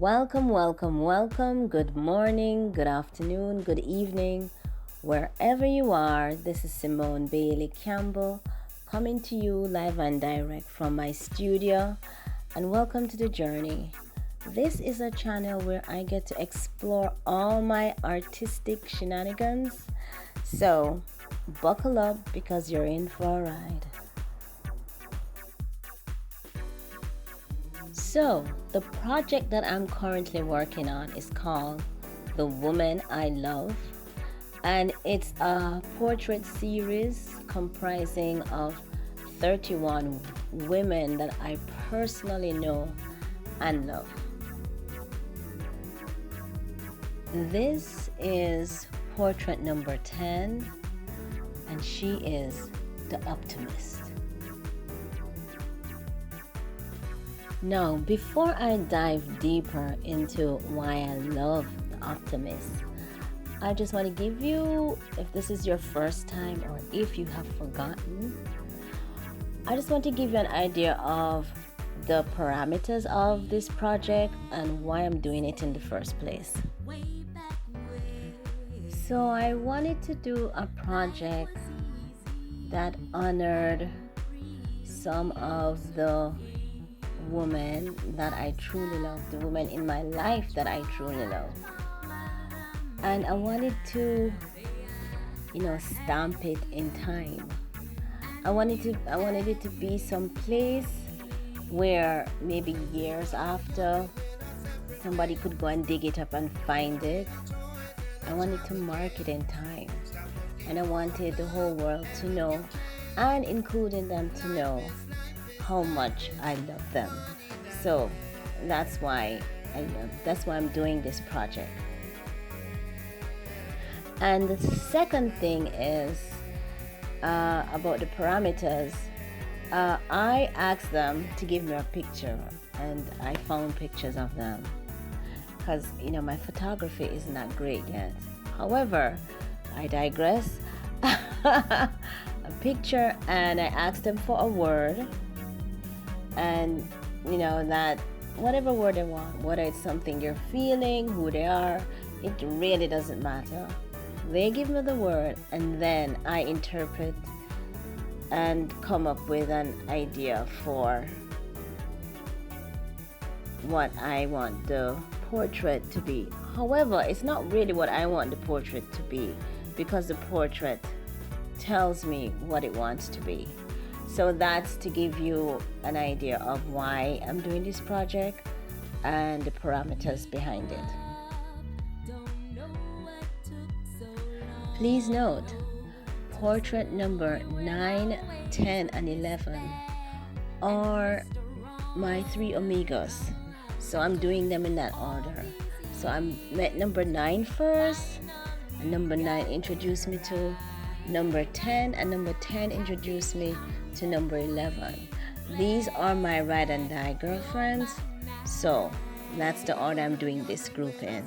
Welcome, welcome, welcome. Good morning, good afternoon, good evening, wherever you are. This is Simone Bailey Campbell coming to you live and direct from my studio. And welcome to the journey. This is a channel where I get to explore all my artistic shenanigans. So, buckle up because you're in for a ride. So, the project that I'm currently working on is called The Woman I Love, and it's a portrait series comprising of 31 women that I personally know and love. This is portrait number 10, and she is the Optimist. Now, before I dive deeper into why I love the Optimist, I just want to give you, if this is your first time or if you have forgotten, I just want to give you an idea of the parameters of this project and why I'm doing it in the first place. So I wanted to do a project that honored some of the women that I truly love, the women in my life that I truly love. And I wanted to, stamp it in time. I wanted it to be some place where maybe years after somebody could go and dig it up and find it. I wanted to mark it in time. And I wanted the whole world to know, and including them to know, how much I love them. So that's why I'm doing this project. And the second thing is about the parameters. I asked them to give me a picture, and I found pictures of them because my photography is not great yet. However, I digress. A picture, and I asked them for a word. And that whatever word they want, whether it's something you're feeling, who they are, it really doesn't matter. They give me the word, and then I interpret and come up with an idea for what I want the portrait to be. However, it's not really what I want the portrait to be, because the portrait tells me what it wants to be. So that's to give you an idea of why I'm doing this project and the parameters behind it. Please note, portrait number 9, 10, and 11 are my 3 omegas. So I'm doing them in that order. So I'm met number 9 first, and number 9 introduced me to number 10, and number 10 introduced me to number 11. These are my ride and die girlfriends. So that's the order I'm doing this group in.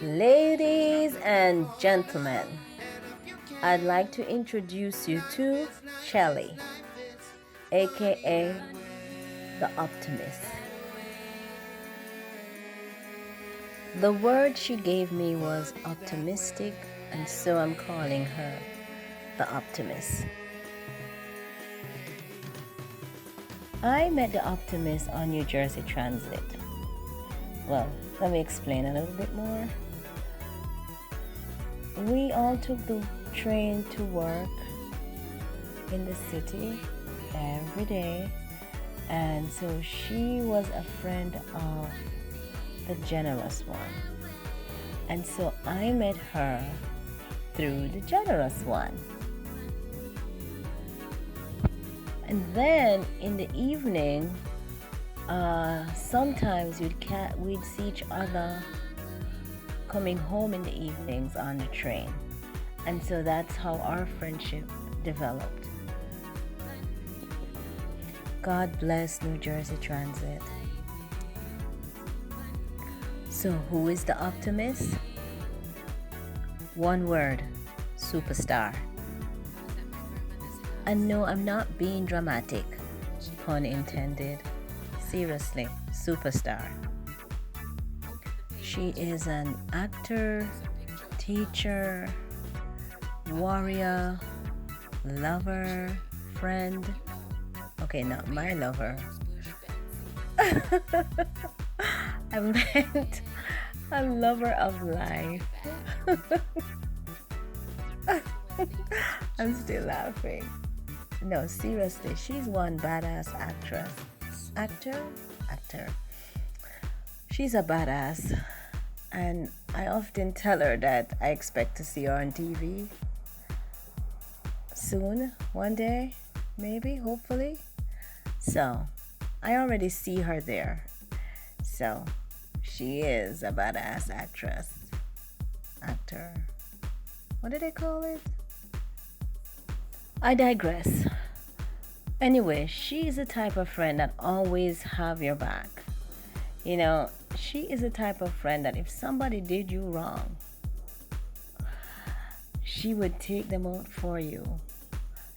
Ladies and gentlemen, I'd like to introduce you to Celli, aka the Optimist. The word she gave me was optimistic, and so I'm calling her the Optimist. I met the Optimist on New Jersey Transit. Well, let me explain a little bit more. We all took the train to work in the city every day, and so she was a friend of the generous one. And so I met her through the generous one. And then in the evening, sometimes we'd see each other coming home in the evenings on the train. And so that's how our friendship developed. God bless New Jersey Transit. So who is the Optimist? One word: superstar. And no, I'm not being dramatic. pun intended. Seriously, superstar. She is an actor, teacher, warrior, lover, friend. Okay, not my lover. I meant a lover of life. I'm still laughing. No, seriously, she's one badass actress. Actor. She's a badass. And I often tell her that I expect to see her on TV soon, one day, maybe, hopefully. So, I already see her there. So, she is a badass actor. What did I call it? I digress. Anyway, she's the type of friend that always have your back. You know, she is the type of friend that if somebody did you wrong, she would take them out for you.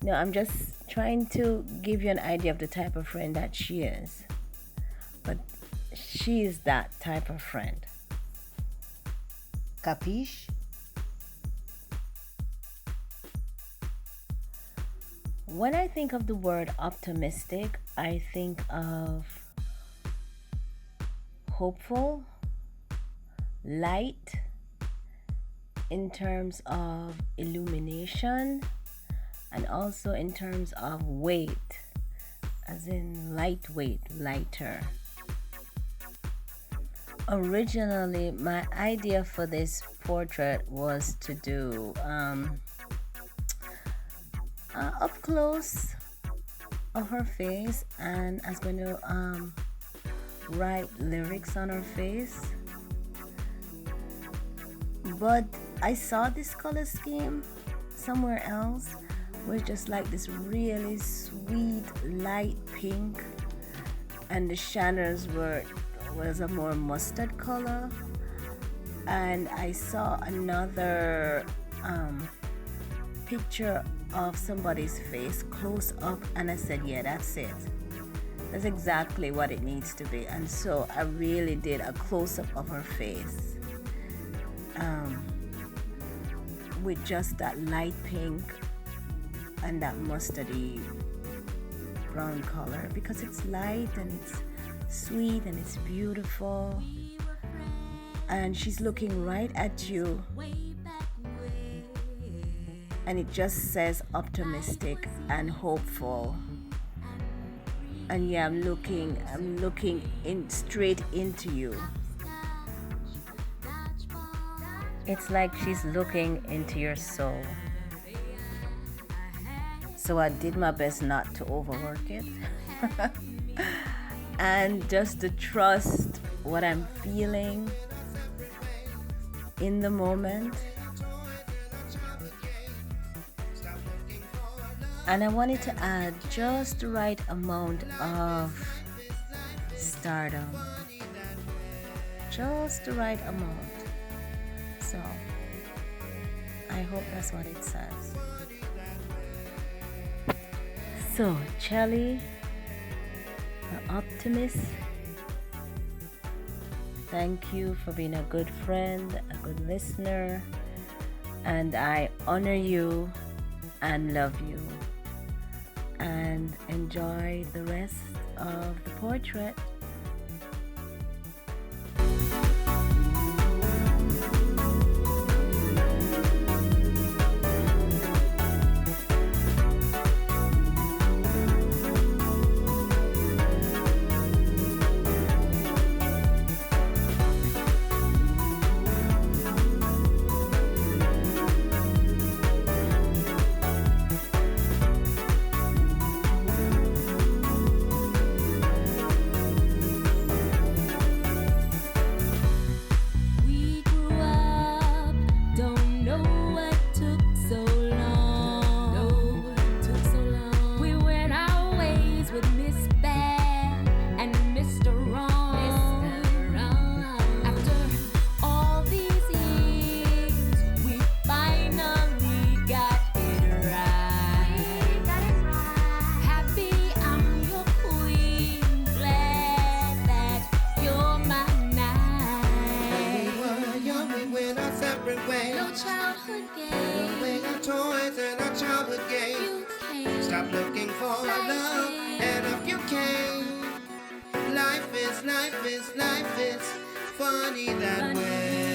No, I'm just trying to give you an idea of the type of friend that she is. But she is that type of friend. Capiche? When I think of the word optimistic, I think of hopeful, light, in terms of illumination, and also in terms of weight, as in lightweight, lighter. Originally, my idea for this portrait was to do up close of her face, and I was going to write lyrics on her face. But I saw this color scheme somewhere else with just like this really sweet light pink, and the shadows was a more mustard color. And I saw another picture of somebody's face close up, and I said, yeah, that's it. That's exactly what it needs to be. And so I really did a close-up of her face with just that light pink and that mustardy brown color, because it's light and it's sweet and it's beautiful, and she's looking right at you, and it just says optimistic and hopeful. And yeah, I'm looking straight into you. It's like she's looking into your soul. So I did my best not to overwork it. And just to trust what I'm feeling in the moment. And I wanted to add just the right amount of stardom. Just the right amount. So, I hope that's what it says. So, Celli, the Optimist, thank you for being a good friend, a good listener, and I honor you and love you. And enjoy the rest of the portrait. stop looking for love, and if you can't, life is funny that way.